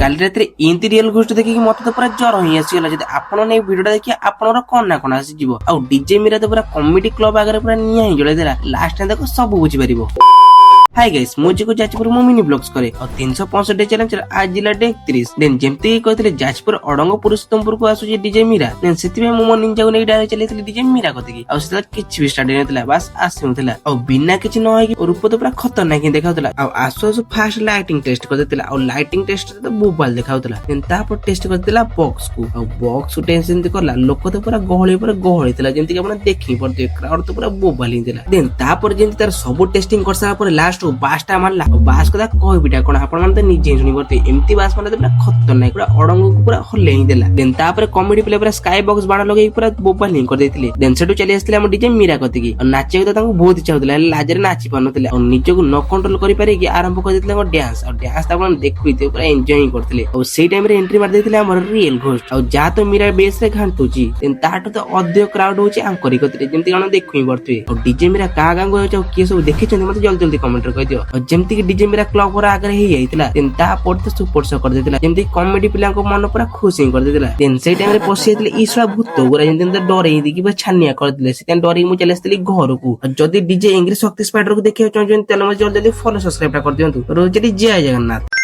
काली रात इनती real ghost देखिए मत तो पूरा ज्वर ही आसीगला जब आपण ने वीडियो देखिए आपनर कौन ना कौन आसीजिवो आ डीजे मीरा तो पूरा कॉमेडी क्लब आगे पूरा निया ही जळै देला लास्ट टाइम देखो सब बुझी परिबो। हाय गाइस मो चिकू जाजपुर मो मिनी ब्लॉग्स करे और 365 डे चैलेंज आज जिला डे 31 देन जेमती कहते जाजपुर अडंग पुरुषोत्तमपुर को आसुची डीजे मीरा देन सेति मो मो निंजा को नै डायरेक्ट चलेथि डीजे मीरा कथि आ सेता किछ भी स्टार्ट नथिला बस आसुथला और बिना किछ न होई रूप तो पूरा खतरनाक ही देखाउतला आ आसु आसु फास्ट लाइटिंग टेस्ट कर देतला और लाइटिंग टेस्ट तो मोबाइल देखाउतला देन तापर टेस्ट कर देला बॉक्स को और बॉक्स को टेंशन दे करला लोक तो पूरा गहळी तला जेमति कि आपण देखि पड़ते क्राउड तो पूरा मोबाइल ही देला देन तापर जेमति तार सब टेस्टिंग करसा पर लास्ट बासटा मारला बास कदा कोइ बिटा कोन आपण मन त निजे सुनि परते एम्ति बास माने पूरा खतरनाक पूरा अडंग को पूरा हल्ले ही देला देन तापर कॉमेडी प्ले पूरा स्काई बॉक्स बाण लगे पूरा मोबाइल लिंक कर देथिले देन सेटु चली आस्थिले हम डीजे मीरा कति की और नाचे तो तांको बहुत इच्छा होतला लाजरे नाची पानथिले और निजे को न कंट्रोल करि पारे कि आरंभ कर देथिले डांस और डांस आपण देखुइते पूरा एन्जॉय करथिले और सेई टाइम रे एंट्री मार देथिले हमर रियल घोस्ट और जा तो मीरा बेस रे घांटुची देन ताटो तो अधिक क्राउड होची आंकरी कति जेमति कोन देखुइ परथि और डीजे मीरा का गां गयो छ के सब देखि छन मते जल्दी जल्दी कमेंट कर दियो और जेमति कि डीजे मेरा क्लब पूरा आगे ही जाइतिला देन ता पड़ते सुपर शो कर देतिला जेमति कॉमेडी पिला को मन पूरा खुशी कर देतिला देन सेई टाइम रे पसी जाइतिले ईश्वर भूत गुरा जेमति डरे ही दिकी बस छानिया कर दिले सेते डरे मु चले आस्तिली घर को जदी डीजे इंग्लिश शक्ति स्पाइडर को देखियो चोन तेल म जल्दी जल्दी फॉलो सब्सक्राइब कर दियंतु रोज जय जगन्नाथ।